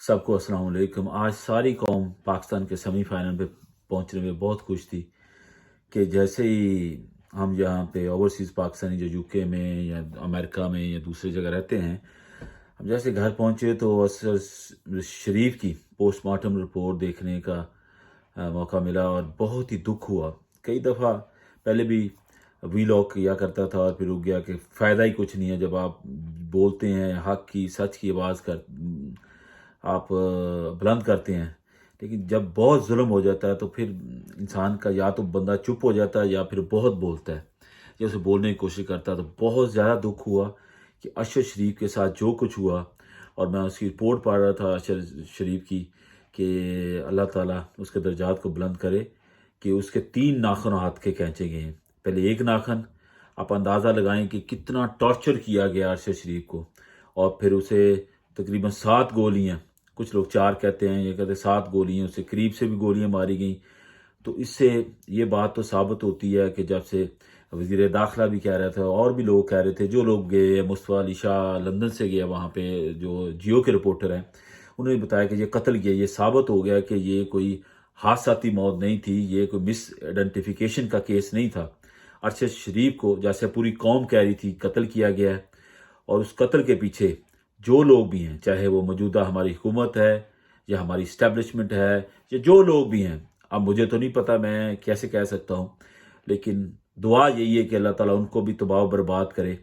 सबको अस्सलाम वालेकुम। आज सारी कौम पाकिस्तान के सेमीफाइनल पे पहुंचने में बहुत खुश थी कि जैसे ही हम यहाँ पे ओवरसीज़ पाकिस्तानी जो यूके में या अमेरिका में या दूसरी जगह रहते हैं, हम जैसे घर पहुंचे तो असर शरीफ की पोस्टमार्टम रिपोर्ट देखने का मौका मिला और बहुत ही दुख हुआ। कई दफ़ा पहले भी वीलॉग किया करता था और फिर रुक गया कि फ़ायदा ही कुछ नहीं है। जब आप बोलते हैं हक की सच की आवाज़ कर आप बुलंद करते हैं, लेकिन जब बहुत जुल्म हो जाता है तो फिर इंसान का या तो बंदा चुप हो जाता है या फिर बहुत बोलता है या उसे बोलने की कोशिश करता है। तो बहुत ज़्यादा दुख हुआ कि अरशद शरीफ के साथ जो कुछ हुआ, और मैं उसकी रिपोर्ट पढ़ रहा था अरशद शरीफ की कि अल्लाह ताला उसके दर्जात को बुलंद करे कि उसके 3 नाखून हाथ के खींचे गए हैं। पहले एक नाखून, आप अंदाज़ा लगाएं कि कितना टॉर्चर किया गया अरशद शरीफ को, और फिर उसे तकरीबन 7 गोलियां, कुछ लोग 4 कहते हैं, ये कहते 7 गोलियां, उससे करीब से भी गोलियां मारी गई। तो इससे ये बात तो साबित होती है कि जब से वज़ीर दाखिला भी कह रहा था और भी लोग कह रहे थे, जो लोग गए, मुस्तफ़ा अली शाह लंदन से गया वहाँ पे, जो जियो के रिपोर्टर हैं, उन्होंने बताया कि ये कत्ल किया। ये साबित हो गया कि ये कोई हादसाती मौत नहीं थी, ये कोई मिस आइडेंटिफिकेशन का केस नहीं था। अरशद शरीफ को, जैसे पूरी कौम कह रही थी, कत्ल किया गया है। और उस कत्ल के पीछे जो लोग भी हैं, चाहे वो मौजूदा हमारी हुकूमत है या हमारी इस्टेब्लिशमेंट है या जो लोग भी हैं, अब मुझे तो नहीं पता, मैं कैसे कह सकता हूँ, लेकिन दुआ यही है कि अल्लाह ताला उनको भी तबाह बर्बाद करे,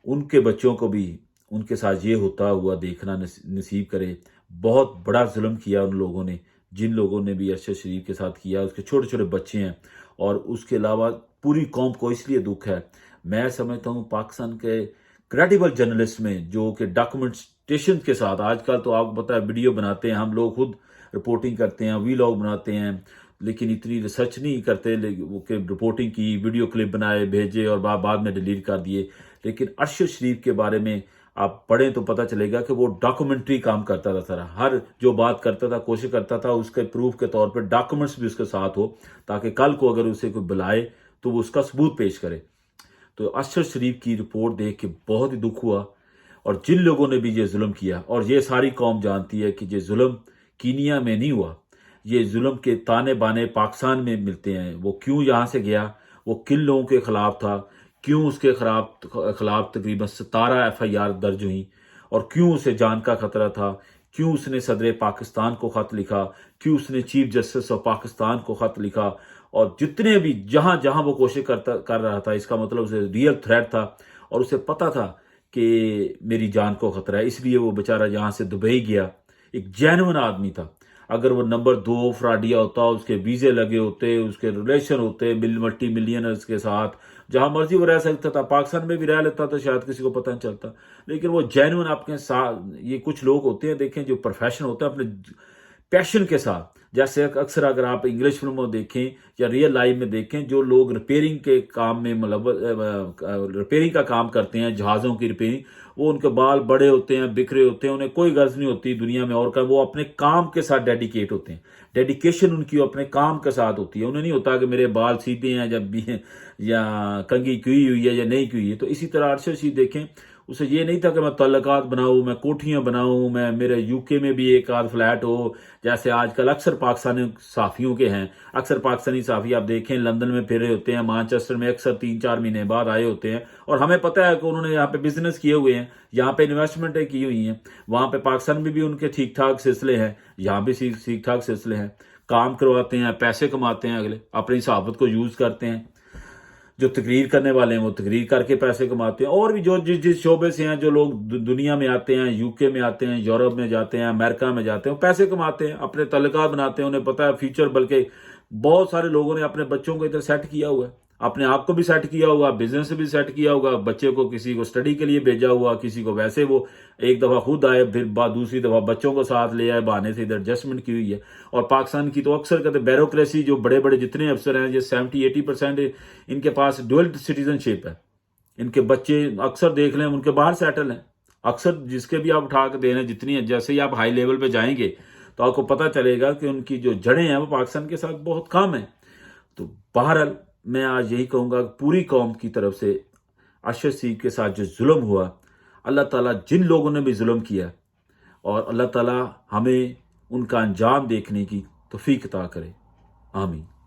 उनके बच्चों को भी उनके साथ ये होता हुआ देखना नसीब करे। बहुत बड़ा जुल्म किया उन लोगों ने, जिन लोगों ने भी अरशद शरीफ के साथ किया। उसके छोटे छोटे बच्चे हैं और उसके अलावा पूरी कौम को इसलिए दुख है। मैं समझता हूँ पाकिस्तान के क्रेडिबल जर्नलिस्ट में, जो कि डॉक्यूमेंटेशन के साथ, आजकल तो आपको पता है वीडियो बनाते हैं, हम लोग खुद रिपोर्टिंग करते हैं, वीलॉग बनाते हैं, लेकिन इतनी रिसर्च नहीं करते वो कि रिपोर्टिंग की, वीडियो क्लिप बनाए भेजे और बाद में डिलीट कर दिए। लेकिन अरशद शरीफ के बारे में आप पढ़ें तो पता चलेगा कि वो डॉक्यूमेंट्री काम करता था सारा, हर जो बात करता था कोशिश करता था उसके प्रूफ के तौर पर डॉक्यूमेंट्स भी उसके साथ हो, ताकि कल को अगर उसे कोई बुलाए तो वो उसका सबूत पेश करे। तो अरशद शरीफ की रिपोर्ट देख के बहुत ही दुख हुआ। और जिन लोगों ने भी ये जुल्म किया, और ये सारी कौम जानती है कि ये जुल्म कीनिया में नहीं हुआ, ये जुल्म के ताने बाने पाकिस्तान में मिलते हैं। वो क्यों यहाँ से गया, वो किन लोगों के खिलाफ था, क्यों उसके खिलाफ तकरीबन 17 FIR दर्ज हुई, और क्यों उसे जान का खतरा था, क्यों उसने सदर पाकिस्तान को खत लिखा, क्यों उसने चीफ जस्टिस ऑफ पाकिस्तान को खत लिखा, और जितने भी जहां जहां वो कोशिश कर रहा था, इसका मतलब उसे रियल थ्रेट था और उसे पता था कि मेरी जान को खतरा है, इसलिए वो बेचारा यहाँ से दुबई गया। एक जेन्युइन आदमी था। अगर वो नंबर 2 फ्राडिया होता, उसके वीजे लगे होते, उसके रिलेशन होते मल्टी मिलियनर्स के साथ, जहां मर्जी वो रह सकता था, पाकिस्तान में भी रह लेता तो शायद किसी को पता नहीं चलता। लेकिन वो जेन्युइन आपके साथ, ये कुछ लोग होते हैं देखें जो प्रोफेशन होता है, अपने पैशन के साथ, जैसे अक्सर अगर आप इंग्लिश फिल्मों में देखें या रियल लाइफ में देखें, जो लोग रिपेयरिंग के काम में रिपेयरिंग का काम करते हैं, जहाज़ों की रिपेयरिंग, वो उनके बाल बड़े होते हैं, बिखरे होते हैं, उन्हें कोई गर्ज नहीं होती दुनिया में और का, वो अपने काम के साथ डेडिकेट होते हैं। डेडिकेशन उनकी अपने काम के साथ होती है। उन्हें नहीं होता कि मेरे बाल सीधे हैं जब भी हैं या कंघी की हुई है या नहीं की हुई है। तो इसी तरह अरशद शरीफ देखें, उसे ये नहीं था कि मैं तल्लकात बनाऊं, मैं कोठियां बनाऊं, मैं मेरे यूके में भी एक आध फ्लैट हो, जैसे आजकल अक्सर पाकिस्तानी साफियों के हैं। अक्सर पाकिस्तानी साफी आप देखें लंदन में फिरे होते हैं, मैनचेस्टर में अक्सर 3-4 महीने बाद आए होते हैं, और हमें पता है कि उन्होंने यहाँ पे बिजनेस किए हुए हैं, यहाँ पे इन्वेस्टमेंटें की हुई हैं। वहां पे पाकिस्तान में भी उनके ठीक ठाक सिलसिले हैं, यहाँ भी ठीक ठाक सिलसिले हैं, काम करवाते हैं, पैसे कमाते हैं, अगले अपनी सहाबत को यूज करते हैं। जो तकरीर करने वाले हैं वो तकरीर करके पैसे कमाते हैं, और भी जो जिस शोबे से हैं, जो लोग दुनिया में आते हैं, यूके में आते हैं, यूरोप में जाते हैं, अमेरिका में जाते हैं, वो पैसे कमाते हैं, अपने तल्लुकात बनाते हैं, उन्हें पता है फ्यूचर। बल्कि बहुत सारे लोगों ने अपने बच्चों को इधर सेट किया हुआ है, अपने आप को भी सेट किया होगा, बिजनेस भी सेट किया होगा, बच्चे को किसी को स्टडी के लिए भेजा हुआ, किसी को वैसे वो एक दफा खुद आए, फिर दूसरी दफा बच्चों को साथ ले आए, बहाने से इधर एडजस्टमेंट की हुई है। और पाकिस्तान की तो अक्सर कहते ब्यूरोक्रेसी, जो बड़े बड़े जितने अफसर हैं, ये 70-80% इनके पास डुअल सिटीजनशिप है। इनके बच्चे अक्सर देख लें, उनके बाहर सेटल हैं। अक्सर जिसके भी आप उठा के दे रहे हैं, जितनी, जैसे ही आप हाई लेवल पे जाएंगे तो आपको पता चलेगा कि उनकी जो जड़ें हैं वो पाकिस्तान के साथ बहुत कम है। तो बहरहाल मैं आज यही कहूंगा पूरी कौम की तरफ से, अरशद शरीफ के साथ जो जुल्म हुआ, अल्लाह ताला जिन लोगों ने भी जुल्म किया اور اللہ تعالیٰ ہمیں ان کا انجام دیکھنے کی توفیق عطا کرے. آمین.